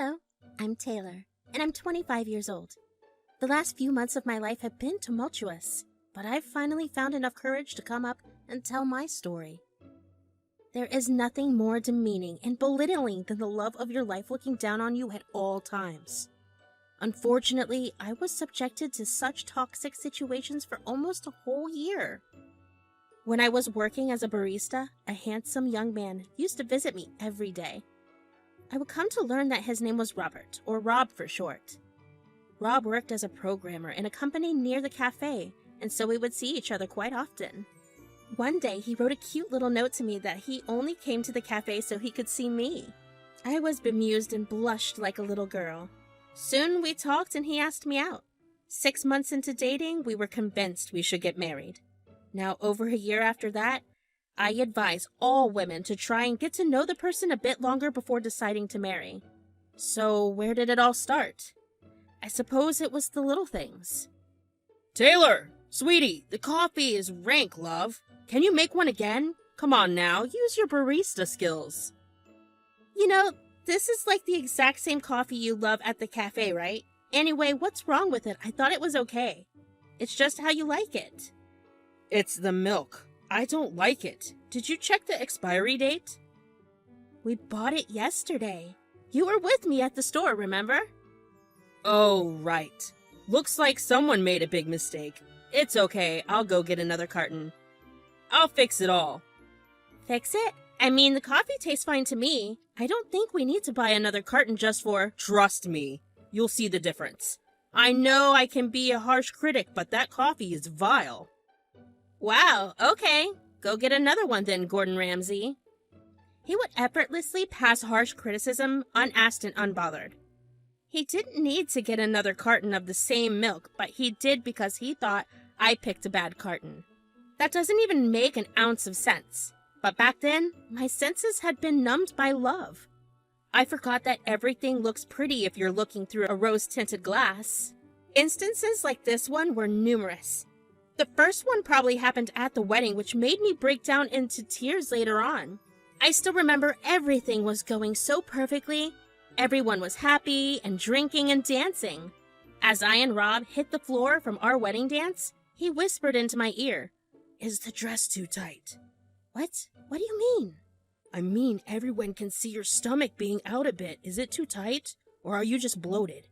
Hello, I'm Taylor, and I'm 25 years old. The last few months of my life have been tumultuous, but I've finally found enough courage to come up and tell my story. There is nothing more demeaning and belittling than the love of your life looking down on you at all times. Unfortunately, I was subjected to such toxic situations for almost a whole year. When I was working as a barista, a handsome young man used to visit me every day. I would come to learn that his name was Robert, or Rob for short. Rob worked as a programmer in a company near the cafe, and so we would see each other quite often. One day, he wrote a cute little note to me that he only came to the cafe so he could see me. I was bemused and blushed like a little girl. Soon we talked and he asked me out. 6 months into dating, we were convinced we should get married. Now, over a year after that, I advise all women to try and get to know the person a bit longer before deciding to marry. So, where did it all start? I suppose it was the little things. Taylor! Sweetie, the coffee is rank, love. Can you make one again? Come on now, use your barista skills. You know, this is like the exact same coffee you love at the cafe, right? Anyway, what's wrong with it? I thought it was okay. It's just how you like it. It's the milk. I don't like it. Did you check the expiry date? We bought it yesterday. You were with me at the store, remember? Oh, right. Looks like someone made a big mistake. It's okay, I'll go get another carton. I'll fix it all. Fix it? I mean, the coffee tastes fine to me. I don't think we need to buy another carton just for... Trust me, you'll see the difference. I know I can be a harsh critic, but that coffee is vile. Wow, okay. Go get another one then, Gordon Ramsay. He would effortlessly pass harsh criticism unasked and unbothered. He didn't need to get another carton of the same milk, but he did because he thought I picked a bad carton. That doesn't even make an ounce of sense. But back then, my senses had been numbed by love. I forgot that everything looks pretty if you're looking through a rose-tinted glass. Instances like this one were numerous. The first one probably happened at the wedding, which made me break down into tears later on. I still remember everything was going so perfectly. Everyone was happy and drinking and dancing. As I and Rob hit the floor from our wedding dance, he whispered into my ear, "Is the dress too tight?" What? What do you mean? I mean, everyone can see your stomach being out a bit. Is it too tight? Or are you just bloated?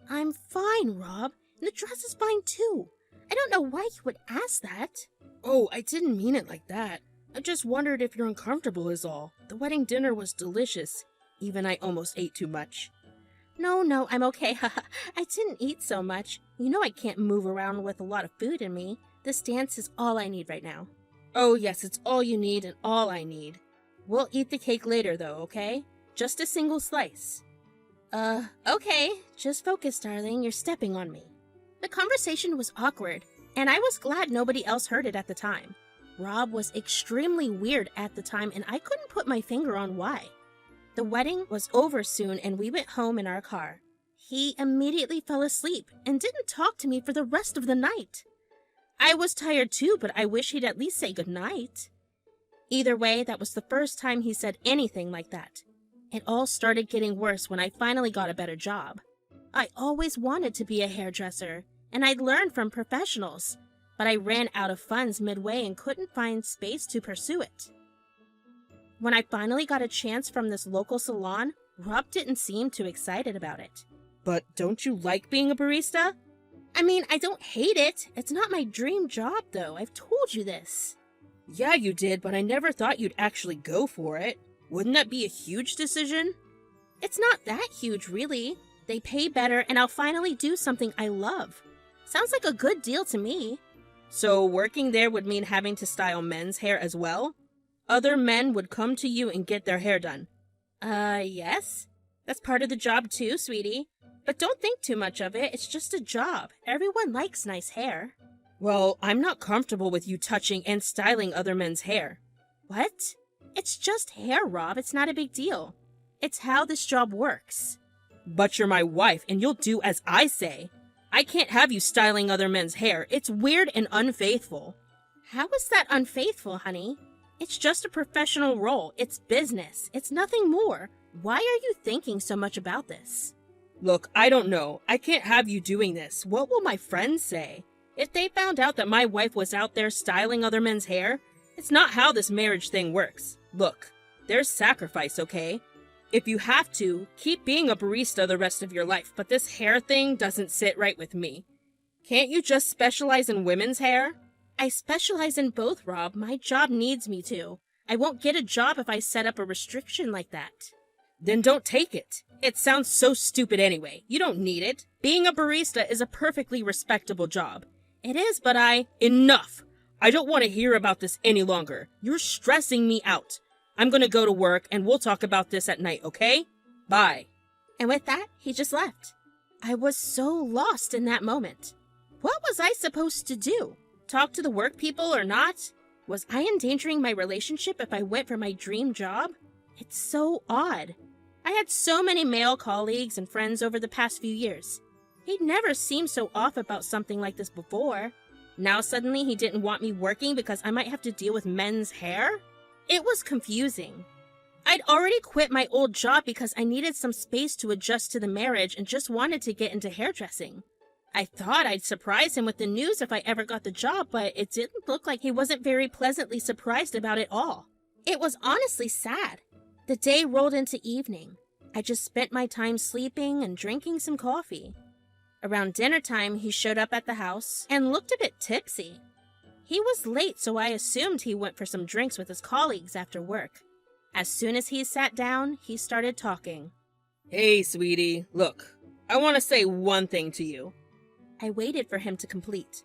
I'm fine, Rob. And the dress is fine too. I don't know why you would ask that. Oh, I didn't mean it like that. I just wondered if you're uncomfortable is all. The wedding dinner was delicious. Even I almost ate too much. No, I'm okay. I didn't eat so much. You know I can't move around with a lot of food in me. This dance is all I need right now. Oh yes, it's all you need and all I need. We'll eat the cake later though, okay? Just a single slice. Okay. Just focus, darling. You're stepping on me. The conversation was awkward, and I was glad nobody else heard it at the time. Rob was extremely weird at the time, and I couldn't put my finger on why. The wedding was over soon, and we went home in our car. He immediately fell asleep and didn't talk to me for the rest of the night. I was tired too, but I wish he'd at least say goodnight. Either way, that was the first time he said anything like that. It all started getting worse when I finally got a better job. I always wanted to be a hairdresser, and I'd learned from professionals, but I ran out of funds midway and couldn't find space to pursue it. When I finally got a chance from this local salon, Rob didn't seem too excited about it. But don't you like being a barista? I mean, I don't hate it. It's not my dream job, though. I've told you this. Yeah, you did, but I never thought you'd actually go for it. Wouldn't that be a huge decision? It's not that huge, really. They pay better, and I'll finally do something I love. Sounds like a good deal to me. So working there would mean having to style men's hair as well? Other men would come to you and get their hair done. Yes. That's part of the job too, sweetie. But don't think too much of it. It's just a job. Everyone likes nice hair. Well, I'm not comfortable with you touching and styling other men's hair. What? It's just hair, Rob. It's not a big deal. It's how this job works. But you're my wife, and you'll do as I say. I can't have you styling other men's hair. It's weird and unfaithful. How is that unfaithful, honey? It's just a professional role. It's business. It's nothing more. Why are you thinking so much about this? Look, I don't know. I can't have you doing this. What will my friends say? If they found out that my wife was out there styling other men's hair, it's not how this marriage thing works. Look, there's sacrifice, okay? If you have to, keep being a barista the rest of your life, but this hair thing doesn't sit right with me. Can't you just specialize in women's hair? I specialize in both, Rob. My job needs me to. I won't get a job if I set up a restriction like that. Then don't take it. It sounds so stupid anyway. You don't need it. Being a barista is a perfectly respectable job. It is, but Enough! I don't want to hear about this any longer. You're stressing me out. I'm gonna go to work and we'll talk about this at night, okay? Bye. And with that, he just left. I was so lost in that moment. What was I supposed to do? Talk to the work people or not? Was I endangering my relationship if I went for my dream job? It's so odd. I had so many male colleagues and friends over the past few years. He'd never seemed so off about something like this before. Now suddenly he didn't want me working because I might have to deal with men's hair? It was confusing. I'd already quit my old job because I needed some space to adjust to the marriage and just wanted to get into hairdressing. I thought I'd surprise him with the news if I ever got the job, but it didn't look like he wasn't very pleasantly surprised about it all. It was honestly sad. The day rolled into evening. I just spent my time sleeping and drinking some coffee. Around dinner time, he showed up at the house and looked a bit tipsy. He was late, so I assumed he went for some drinks with his colleagues after work. As soon as he sat down, he started talking. Hey, sweetie, look, I want to say one thing to you. I waited for him to complete.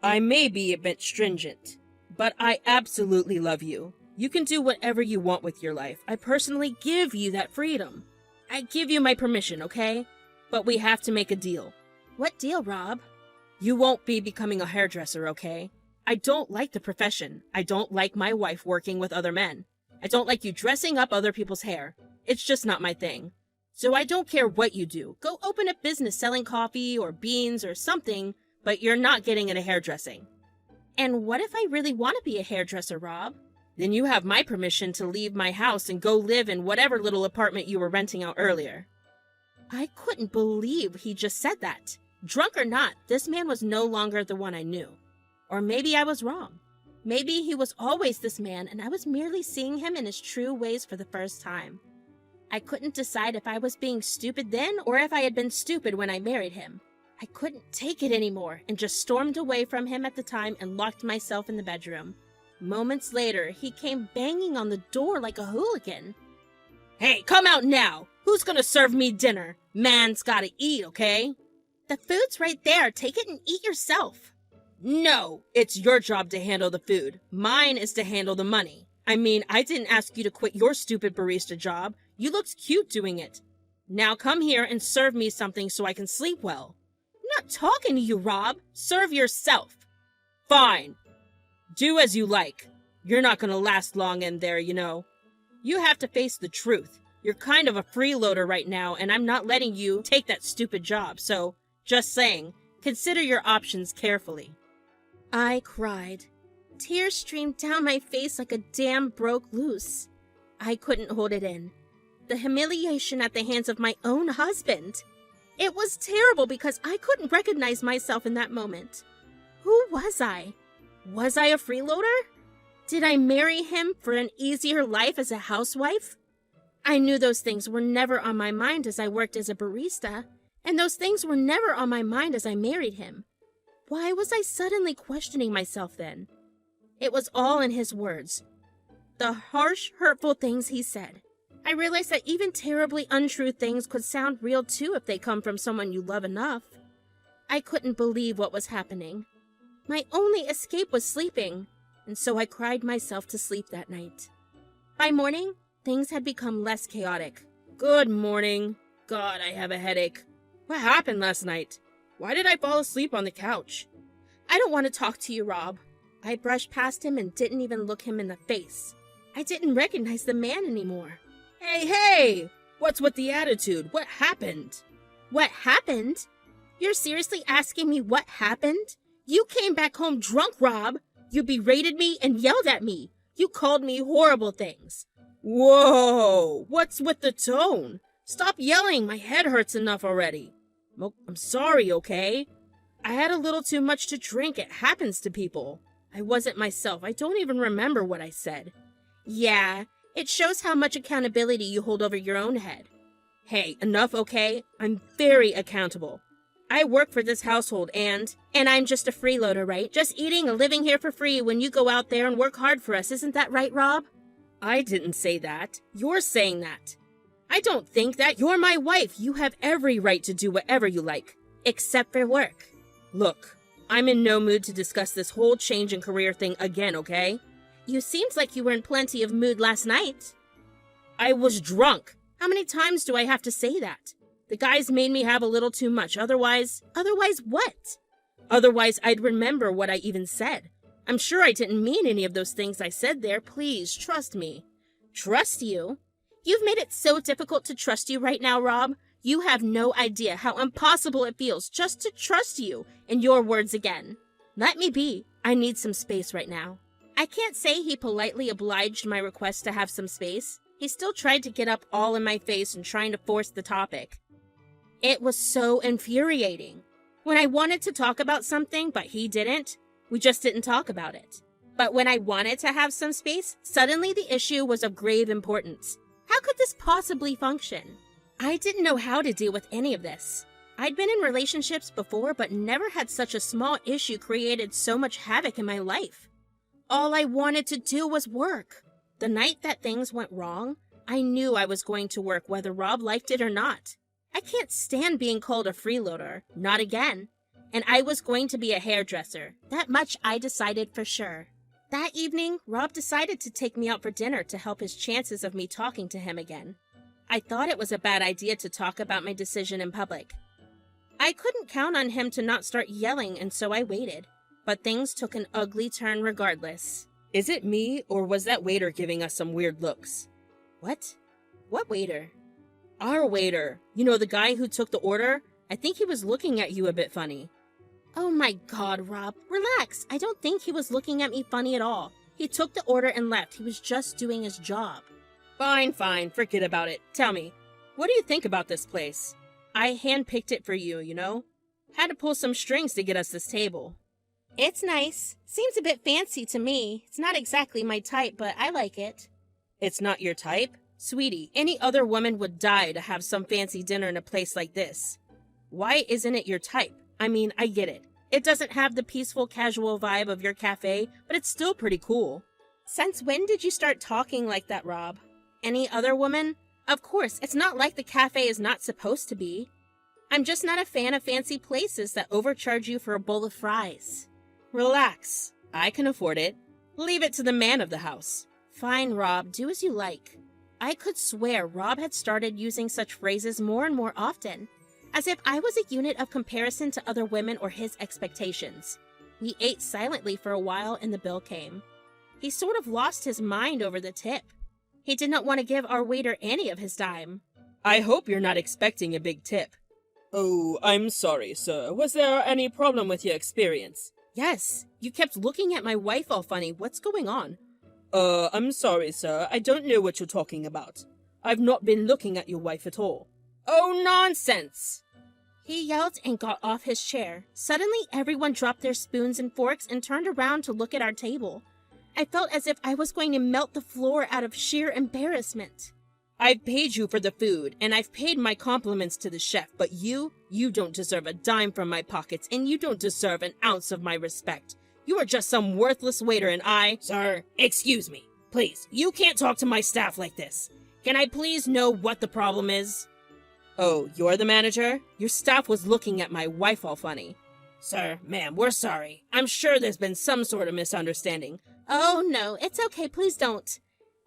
I may be a bit stringent, but I absolutely love you. You can do whatever you want with your life. I personally give you that freedom. I give you my permission, okay? But we have to make a deal. What deal, Rob? You won't be becoming a hairdresser, okay? I don't like the profession. I don't like my wife working with other men. I don't like you dressing up other people's hair. It's just not my thing. So I don't care what you do. Go open a business selling coffee or beans or something, but you're not getting into hairdressing. And what if I really want to be a hairdresser, Rob? Then you have my permission to leave my house and go live in whatever little apartment you were renting out earlier. I couldn't believe he just said that. Drunk or not, this man was no longer the one I knew. Or maybe I was wrong. Maybe he was always this man and I was merely seeing him in his true ways for the first time. I couldn't decide if I was being stupid then or if I had been stupid when I married him. I couldn't take it anymore and just stormed away from him at the time and locked myself in the bedroom. Moments later, he came banging on the door like a hooligan. Hey, come out now! Who's gonna serve me dinner? Man's gotta eat, okay? The food's right there. Take it and eat yourself. No, it's your job to handle the food. Mine is to handle the money. I mean, I didn't ask you to quit your stupid barista job. You looked cute doing it. Now come here and serve me something so I can sleep well. I'm not talking to you, Rob. Serve yourself. Fine. Do as you like. You're not gonna last long in there, you know. You have to face the truth. You're kind of a freeloader right now, and I'm not letting you take that stupid job, so just saying, consider your options carefully. I cried. Tears streamed down my face like a dam broke loose. I couldn't hold it in. The humiliation at the hands of my own husband. It was terrible because I couldn't recognize myself in that moment. Who was I? Was I a freeloader? Did I marry him for an easier life as a housewife? I knew those things were never on my mind as I worked as a barista, and those things were never on my mind as I married him. Why was I suddenly questioning myself then? It was all in his words. The harsh, hurtful things he said. I realized that even terribly untrue things could sound real too if they come from someone you love enough. I couldn't believe what was happening. My only escape was sleeping, and so I cried myself to sleep that night. By morning, things had become less chaotic. Good morning. God, I have a headache. What happened last night? Why did I fall asleep on the couch? I don't want to talk to you, Rob. I brushed past him and didn't even look him in the face. I didn't recognize the man anymore. Hey! What's with the attitude? What happened? What happened? You're seriously asking me what happened? You came back home drunk, Rob. You berated me and yelled at me. You called me horrible things. Whoa, what's with the tone? Stop yelling, my head hurts enough already. I'm sorry, okay? I had a little too much to drink, it happens to people. I wasn't myself, I don't even remember what I said. Yeah, it shows how much accountability you hold over your own head. Hey, enough, okay? I'm very accountable. I work for this household and I'm just a freeloader, right? Just eating and living here for free when you go out there and work hard for us, isn't that right, Rob? I didn't say that. You're saying that. I don't think that. You're my wife. You have every right to do whatever you like. Except for work. Look, I'm in no mood to discuss this whole change in career thing again, okay? You seemed like you were in plenty of mood last night. I was drunk. How many times do I have to say that? The guys made me have a little too much. Otherwise what? Otherwise, I'd remember what I even said. I'm sure I didn't mean any of those things I said there. Please, trust me. Trust you? You've made it so difficult to trust you right now, Rob. You have no idea how impossible it feels just to trust you, in your words again. Let me be. I need some space right now. I can't say he politely obliged my request to have some space. He still tried to get up all in my face and trying to force the topic. It was so infuriating. When I wanted to talk about something, but he didn't, we just didn't talk about it. But when I wanted to have some space, suddenly the issue was of grave importance. How could this possibly function? I didn't know how to deal with any of this. I'd been in relationships before, but never had such a small issue created so much havoc in my life. All I wanted to do was work. The night that things went wrong, I knew I was going to work whether Rob liked it or not. I can't stand being called a freeloader, not again. And I was going to be a hairdresser. That much I decided for sure. That evening, Rob decided to take me out for dinner to help his chances of me talking to him again. I thought it was a bad idea to talk about my decision in public. I couldn't count on him to not start yelling, and so I waited. But things took an ugly turn regardless. Is it me, or was that waiter giving us some weird looks? What? What waiter? Our waiter. You know, the guy who took the order? I think he was looking at you a bit funny. Oh my God, Rob, relax. I don't think he was looking at me funny at all. He took the order and left. He was just doing his job. Fine, forget about it. Tell me, what do you think about this place? I handpicked it for you, you know? Had to pull some strings to get us this table. It's nice. Seems a bit fancy to me. It's not exactly my type, but I like it. It's not your type? Sweetie, any other woman would die to have some fancy dinner in a place like this. Why isn't it your type? I mean, I get it. It doesn't have the peaceful, casual vibe of your cafe, but it's still pretty cool. Since when did you start talking like that, Rob? Any other woman? Of course, it's not like the cafe is not supposed to be. I'm just not a fan of fancy places that overcharge you for a bowl of fries. Relax. I can afford it. Leave it to the man of the house. Fine, Rob. Do as you like. I could swear Rob had started using such phrases more and more often, as if I was a unit of comparison to other women or his expectations. We ate silently for a while and the bill came. He sort of lost his mind over the tip. He did not want to give our waiter any of his dime. I hope you're not expecting a big tip. Oh, I'm sorry, sir. Was there any problem with your experience? Yes. You kept looking at my wife all funny. What's going on? I'm sorry, sir. I don't know what you're talking about. I've not been looking at your wife at all. Oh, nonsense! He yelled and got off his chair. Suddenly, everyone dropped their spoons and forks and turned around to look at our table. I felt as if I was going to melt the floor out of sheer embarrassment. I've paid you for the food, and I've paid my compliments to the chef, but you don't deserve a dime from my pockets, and you don't deserve an ounce of my respect. You are just some worthless waiter, and I— Sir, excuse me. Please, you can't talk to my staff like this. Can I please know what the problem is? Oh, you're the manager? Your staff was looking at my wife all funny. Sir, ma'am, we're sorry. I'm sure there's been some sort of misunderstanding. Oh, no, it's okay. Please don't.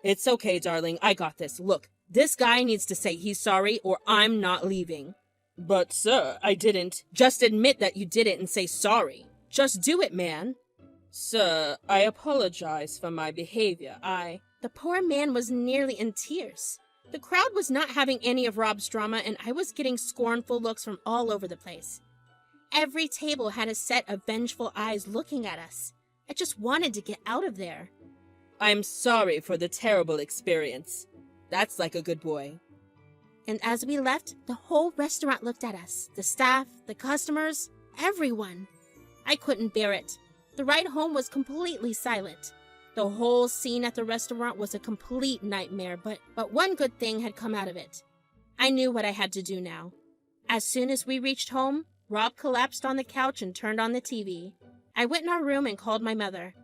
It's okay, darling. I got this. Look, this guy needs to say he's sorry or I'm not leaving. But, sir, I didn't. Just admit that you did it and say sorry. Just do it, man. Sir, I apologize for my behavior. The poor man was nearly in tears. The crowd was not having any of Rob's drama, and I was getting scornful looks from all over the place. Every table had a set of vengeful eyes looking at us. I just wanted to get out of there. I'm sorry for the terrible experience. That's like a good boy. And as we left, the whole restaurant looked at us. The staff, the customers, everyone. I couldn't bear it. The ride home was completely silent. The whole scene at the restaurant was a complete nightmare, but one good thing had come out of it. I knew what I had to do now. As soon as we reached home, Rob collapsed on the couch and turned on the TV. I went in our room and called my mother.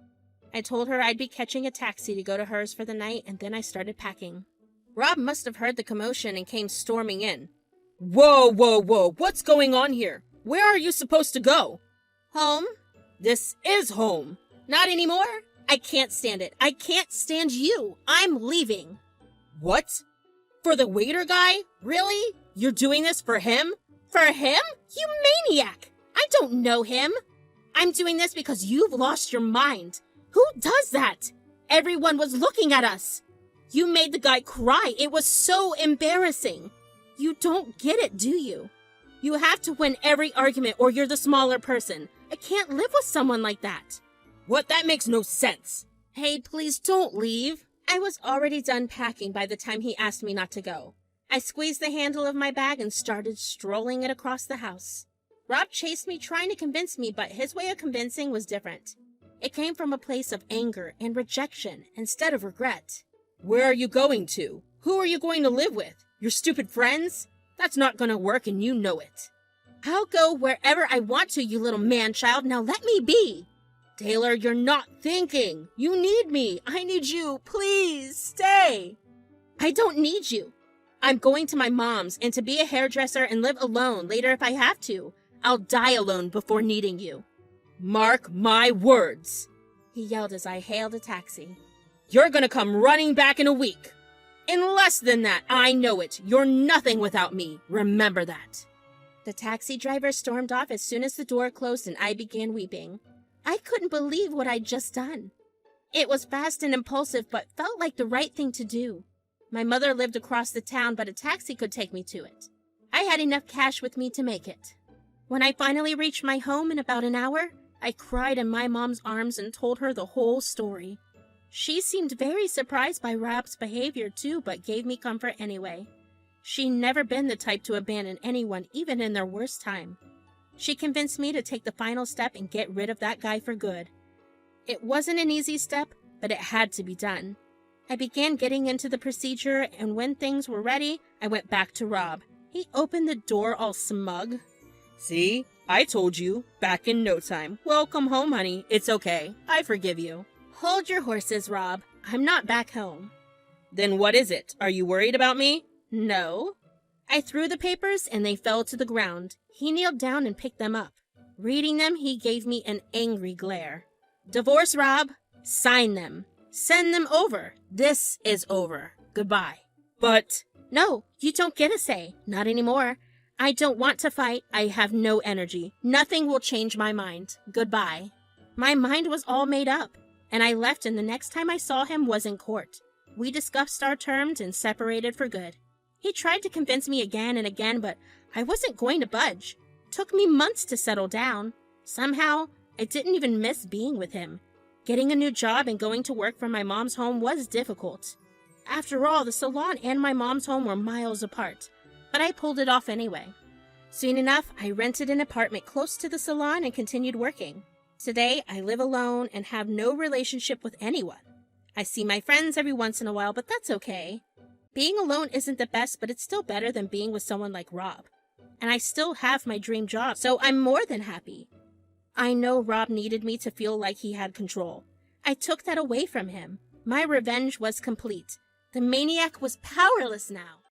I told her I'd be catching a taxi to go to hers for the night, and then I started packing. Rob must have heard the commotion and came storming in. Whoa, whoa, whoa, what's going on here? Where are you supposed to go? Home? This is home. Not anymore. I can't stand it. I can't stand you. I'm leaving. What? For the waiter guy? Really? You're doing this for him? For him? You maniac! I don't know him. I'm doing this because you've lost your mind. Who does that? Everyone was looking at us. You made the guy cry. It was so embarrassing. You don't get it, do you? You have to win every argument or you're the smaller person. I can't live with someone like that. What? That makes no sense. Hey, please don't leave. I was already done packing by the time he asked me not to go. I squeezed the handle of my bag and started strolling it across the house. Rob chased me trying to convince me, but his way of convincing was different. It came from a place of anger and rejection instead of regret. Where are you going to? Who are you going to live with? Your stupid friends? That's not gonna work and you know it. I'll go wherever I want to, you little man-child. Now let me be. Taylor, you're not thinking. You need me. I need you. Please, stay. I don't need you. I'm going to my mom's and to be a hairdresser and live alone later if I have to. I'll die alone before needing you. Mark my words, he yelled as I hailed a taxi. You're gonna come running back in a week. In less than that, I know it. You're nothing without me. Remember that. The taxi driver stormed off as soon as the door closed and I began weeping. I couldn't believe what I'd just done. It was fast and impulsive, but felt like the right thing to do. My mother lived across the town, but a taxi could take me to it. I had enough cash with me to make it. When I finally reached my home in about an hour, I cried in my mom's arms and told her the whole story. She seemed very surprised by Rob's behavior too, but gave me comfort anyway. She'd never been the type to abandon anyone, even in their worst time. She convinced me to take the final step and get rid of that guy for good. It wasn't an easy step, but it had to be done. I began getting into the procedure, and when things were ready, I went back to Rob. He opened the door all smug. See? I told you. Back in no time. Welcome home, honey. It's okay. I forgive you. Hold your horses, Rob. I'm not back home. Then what is it? Are you worried about me? No. I threw the papers and they fell to the ground. He kneeled down and picked them up. Reading them, he gave me an angry glare. Divorce, Rob. Sign them. Send them over. This is over. Goodbye. But... No, you don't get a say. Not anymore. I don't want to fight. I have no energy. Nothing will change my mind. Goodbye. My mind was all made up, and I left, and the next time I saw him was in court. We discussed our terms and separated for good. He tried to convince me again and again, but I wasn't going to budge. Took me months to settle down. Somehow, I didn't even miss being with him. Getting a new job and going to work from my mom's home was difficult. After all, the salon and my mom's home were miles apart, but I pulled it off anyway. Soon enough, I rented an apartment close to the salon and continued working. Today, I live alone and have no relationship with anyone. I see my friends every once in a while, but that's okay. Being alone isn't the best, but it's still better than being with someone like Rob. And I still have my dream job, so I'm more than happy. I know Rob needed me to feel like he had control. I took that away from him. My revenge was complete. The maniac was powerless now.